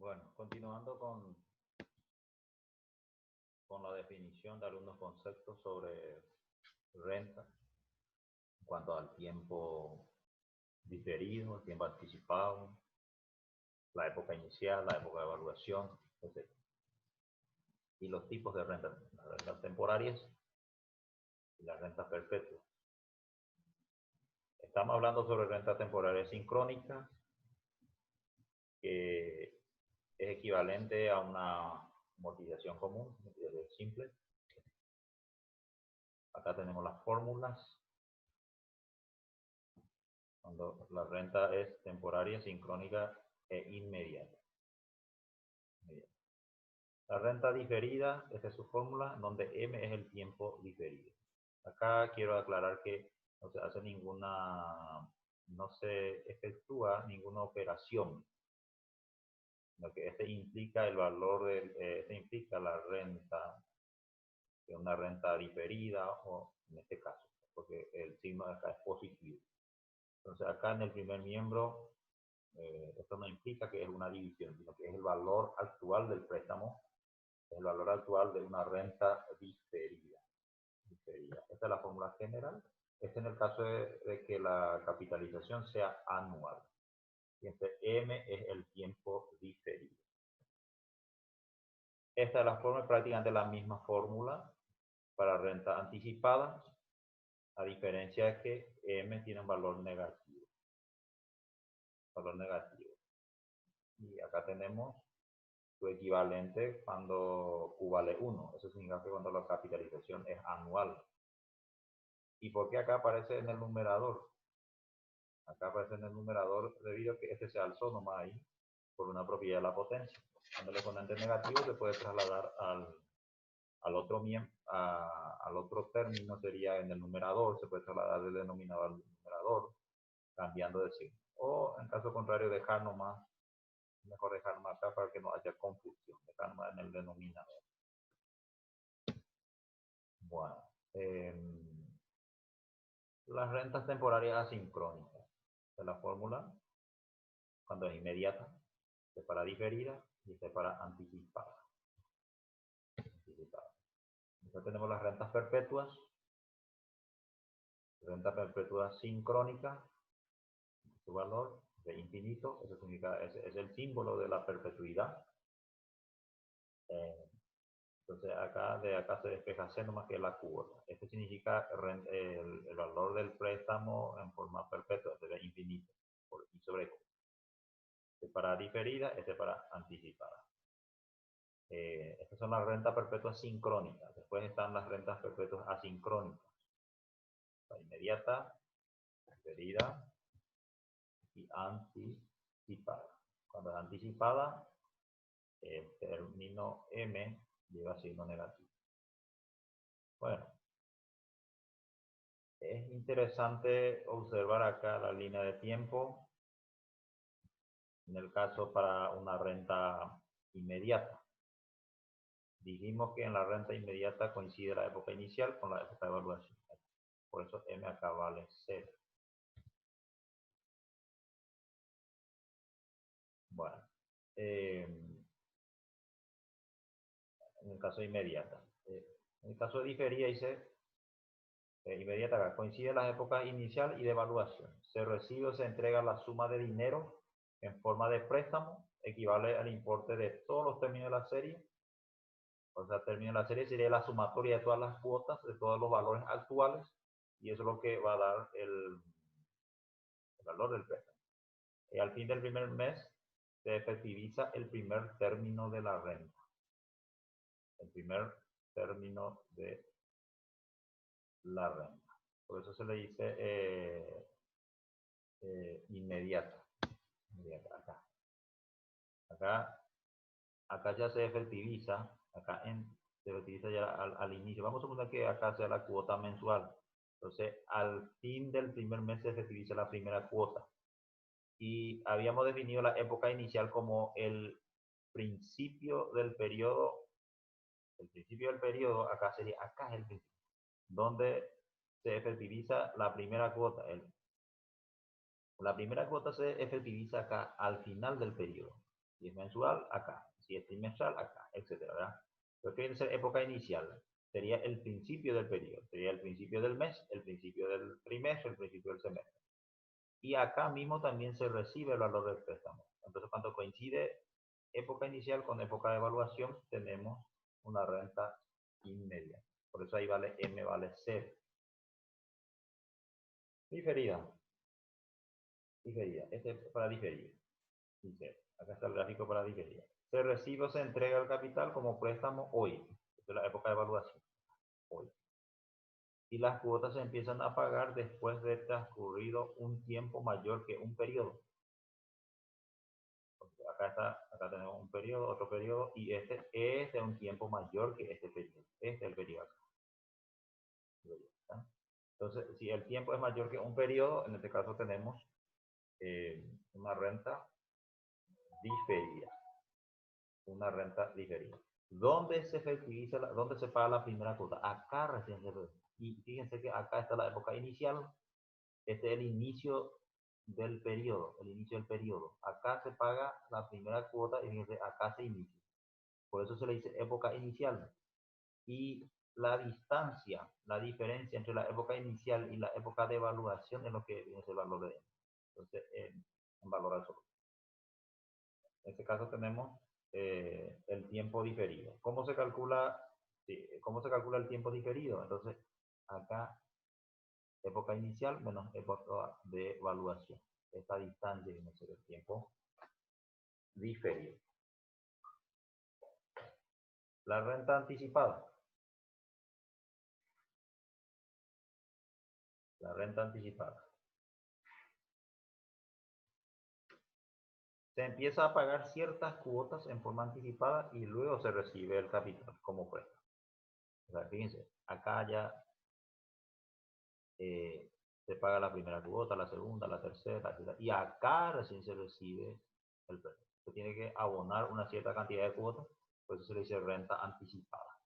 Bueno, continuando con la definición de algunos conceptos sobre renta en cuanto al tiempo diferido, el tiempo anticipado, la época inicial, la época de evaluación, etc. Y los tipos de renta, las rentas temporarias y las rentas perpetuas. Estamos hablando sobre renta temporaria sincrónica, que es equivalente a una amortización común, amortización simple. Acá tenemos las fórmulas. Cuando la renta es temporaria, sincrónica e inmediata. La renta diferida, esta es su fórmula, donde M es el tiempo diferido. Acá quiero aclarar que no se hace no se efectúa ninguna operación. Lo que este implica el valor este implica la renta, que es una renta diferida, o en este caso, porque el signo de acá es positivo. Entonces acá en el primer miembro, esto no implica que es una división, sino que es el valor actual del préstamo, es el valor actual de una renta diferida. Esta es la fórmula general. Este en el caso de que la capitalización sea anual. Y este M es el tiempo diferido. Esta es la fórmula, prácticamente la misma fórmula para renta anticipada, a diferencia de que M tiene un valor negativo. Y acá tenemos su equivalente cuando Q vale 1. Eso significa que cuando la capitalización es anual. ¿Y por qué acá aparece en el numerador? Acá aparece en el numerador debido a que este se alzó nomás ahí por una propiedad de la potencia. Cuando el exponente es negativo se puede trasladar al otro término, sería en el numerador, se puede trasladar del denominador al numerador, cambiando de signo. O en caso contrario, dejar nomás, mejor dejar nomás acá para que no haya confusión, dejar nomás en el denominador. Bueno, las rentas temporarias asincrónicas. De la fórmula, cuando es inmediata, se para diferida y se para anticipada. Entonces tenemos las rentas perpetuas, renta perpetua sincrónica, su valor de infinito, eso significa, es el símbolo de la perpetuidad. Entonces de acá se despeja C nomás que la cuota. Esto significa el valor del préstamo en forma perpetua, de infinito, por I sobre Q. Este para diferida, este para anticipada. Estas son las rentas perpetuas sincrónicas. Después están las rentas perpetuas asincrónicas. La inmediata, diferida y anticipada. Cuando es anticipada, el término M lleva signo negativo. Bueno, es interesante observar acá la línea de tiempo. En el caso para una renta inmediata. Dijimos que en la renta inmediata coincide la época inicial con la época de evaluación. Por eso M acá vale 0. Bueno, en el caso de inmediata. En el caso de diferida dice, inmediata acá, coincide las épocas inicial y de evaluación. Se recibe o se entrega la suma de dinero en forma de préstamo, equivale al importe de todos los términos de la serie. O sea, término de la serie sería la sumatoria de todas las cuotas, de todos los valores actuales, y eso es lo que va a dar el valor del préstamo. Y al fin del primer mes se efectiviza el primer término de la renta. El primer término de la renta. Por eso se le dice inmediata. Acá ya se efectiviza, se efectiviza ya al inicio. Vamos a suponer que acá sea la cuota mensual. Entonces, al fin del primer mes se efectiviza la primera cuota. Y habíamos definido la época inicial como el principio del periodo. El principio del periodo, acá es el principio, donde se efectiviza la primera cuota. La primera cuota se efectiviza acá al final del periodo. Si es mensual, acá. Si es trimestral, acá, etcétera, ¿verdad? Lo que viene a ser época inicial sería el principio del periodo, sería el principio del mes, el principio del trimestre, el principio del semestre. Y acá mismo también se recibe el valor del préstamo. Entonces, cuando coincide época inicial con época de evaluación, tenemos una renta inmediata. Por eso ahí vale M vale 0. Diferida. Diferida. Este es para diferir. Dice, acá está el gráfico para diferir. Se recibe o se entrega el capital como préstamo hoy. Esta es la época de evaluación. Hoy. Y las cuotas se empiezan a pagar después de transcurrido un tiempo mayor que un periodo. Acá tenemos un periodo, otro periodo, y este es de un tiempo mayor que este periodo. Este es el periodo acá. Entonces, si el tiempo es mayor que un periodo, en este caso tenemos una renta diferida. Una renta diferida. ¿Dónde se efectiviza, dónde se paga la primera cuota? Acá recién se ve. Y fíjense que acá está la época inicial. Este es el inicio del periodo, el inicio del periodo. Acá se paga la primera cuota y fíjense, acá se inicia. Por eso se le dice época inicial. Y la distancia, la diferencia entre la época inicial y la época de evaluación es lo que es el valor de M. Entonces, en valor absoluto. En este caso tenemos el tiempo diferido. ¿Cómo se calcula? Sí, ¿cómo se calcula el tiempo diferido? Entonces, acá, época inicial menos época de evaluación. Esta distancia viene a ser el tiempo diferido. La renta anticipada. La renta anticipada. Se empieza a pagar ciertas cuotas en forma anticipada y luego se recibe el capital como préstamo. O sea, fíjense, acá ya se paga la primera cuota, la segunda, la tercera, y acá recién se recibe el préstamo. Se tiene que abonar una cierta cantidad de cuotas, por eso se le dice renta anticipada.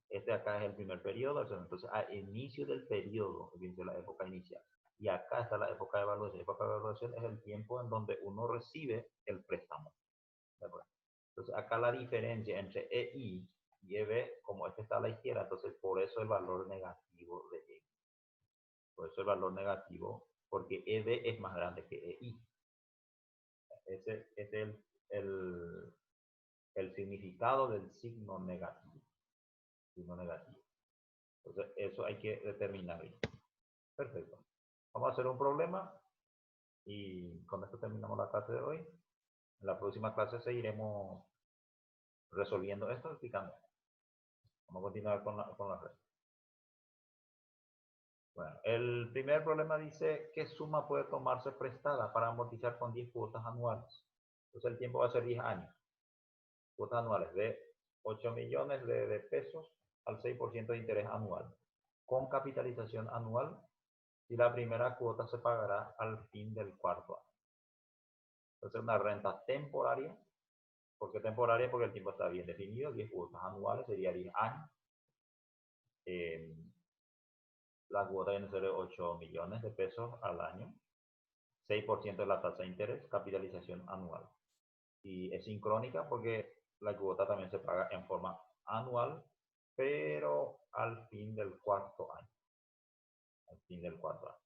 Este acá es el primer periodo, entonces a inicio del periodo, fíjense la época inicial. Y acá está la época de evaluación. La época de evaluación es el tiempo en donde uno recibe el préstamo. Entonces acá la diferencia entre EI y EB, como este está a la izquierda, entonces por eso el valor negativo de E. Por eso el valor negativo, porque EB es más grande que EI. Ese es el significado del signo negativo. Signo negativo. Entonces eso hay que determinarlo. Perfecto. Vamos a hacer un problema y con esto terminamos la clase de hoy. En la próxima clase seguiremos resolviendo esto, explicando. Vamos a continuar con la red. Bueno, el primer problema dice qué suma puede tomarse prestada para amortizar con 10 cuotas anuales. Entonces el tiempo va a ser 10 años. Cuotas anuales de 8 millones de pesos al 6% de interés anual. Con capitalización anual y la primera cuota se pagará al fin del cuarto año. Entonces una renta temporaria. ¿Por qué temporaria? Porque el tiempo está bien definido. 10 cuotas anuales sería 10 años. La cuota viene a ser de 8 millones de pesos al año. 6% de la tasa de interés, capitalización anual. Y es sincrónica porque la cuota también se paga en forma anual, pero al fin del cuarto año. Al fin del cuarto año.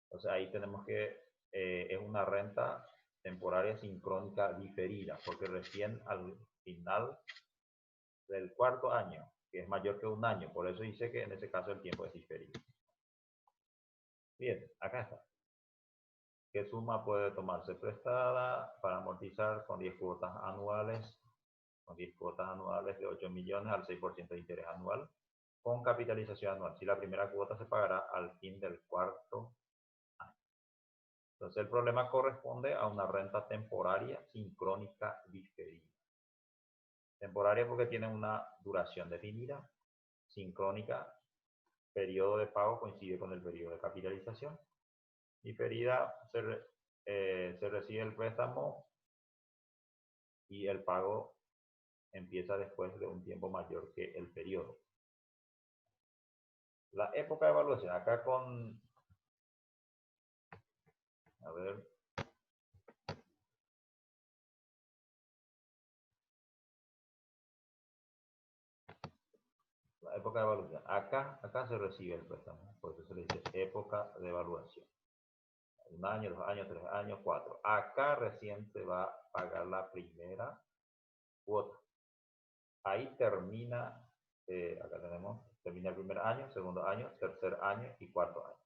Entonces ahí tenemos que es una renta temporaria sincrónica diferida, porque recién al final del cuarto año, que es mayor que un año, por eso dice que en ese caso el tiempo es diferido. Bien, acá está. ¿Qué suma puede tomarse prestada para amortizar con 10 cuotas anuales? Con 10 cuotas anuales de 8 millones al 6% de interés anual, con capitalización anual. Si la primera cuota se pagará al fin del cuarto año. Entonces el problema corresponde a una renta temporaria sincrónica diferida. Temporaria porque tiene una duración definida, sincrónica, periodo de pago coincide con el periodo de capitalización. Diferida se recibe el préstamo y el pago empieza después de un tiempo mayor que el periodo. La época de evaluación, acá con, a ver, época de evaluación. Acá se recibe el préstamo, por eso se le dice época de evaluación. 1 año, 2 años, 3 años, 4. Acá recién se va a pagar la primera cuota. Ahí termina, acá termina el primer año, segundo año, tercer año y cuarto año.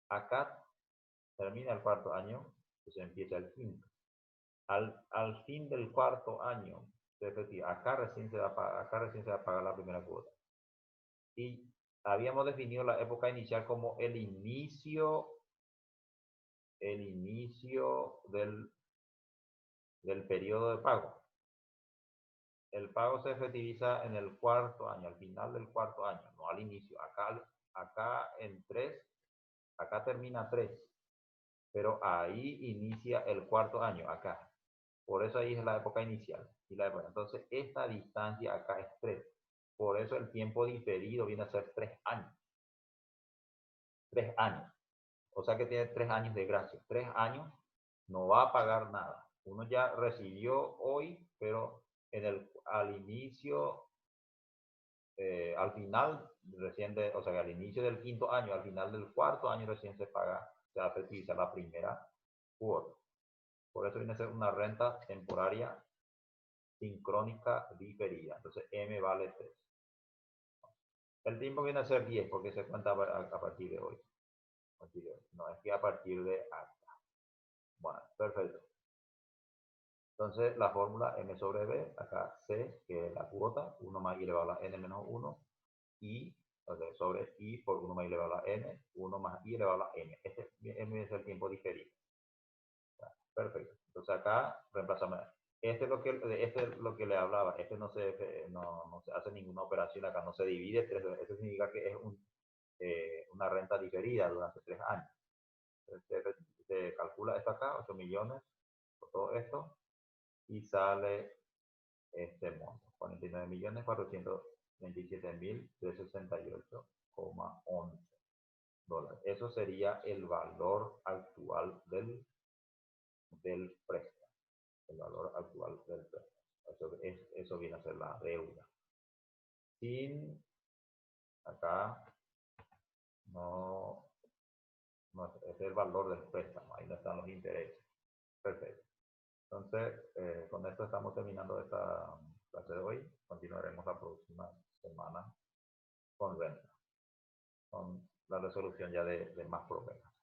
Acá termina el cuarto año, pues empieza el quinto. Al fin del cuarto año, acá recién se va a pagar la primera cuota. Y habíamos definido la época inicial como el inicio del periodo de pago. El pago se efectiviza en el cuarto año, al final del cuarto año, no al inicio. Acá termina 3, pero ahí inicia el cuarto año, acá. Por eso ahí es la época inicial. Entonces, esta distancia acá es 3. Por eso el tiempo diferido viene a ser 3 años. 3 años. O sea que tiene 3 años de gracia. 3 años no va a pagar nada. Uno ya recibió hoy, pero al inicio, al final, o sea, al inicio del quinto año, al final del cuarto año recién se paga, se efectiviza la primera cuota. Por eso viene a ser una renta temporaria sincrónica diferida. Entonces, M vale 3. El tiempo viene a ser 10 porque se cuenta a partir de hoy. No, es que a partir de acá. Bueno, perfecto. Entonces, la fórmula M sobre B, acá C, que es la cuota, 1 más I elevado a la N menos 1, I, o sea, sobre I por 1 más I elevado a la N, 1 más I elevado a la M. Este M es el tiempo diferido. Perfecto. Entonces, acá reemplazamos. Este es lo que le hablaba. Este no se hace ninguna operación acá, no se divide. Eso significa que es una renta diferida durante 3 años. Se calcula esto acá, 8 millones, por todo esto, y sale este monto, 49.427.368,11 dólares. Eso sería el valor actual del préstamo. El valor actual del préstamo. Eso viene a ser la deuda. Sin, acá, no es el valor del préstamo, ahí no están los intereses. Perfecto. Entonces, con esto estamos terminando esta clase de hoy. Continuaremos la próxima semana con renta, con la resolución ya de más problemas.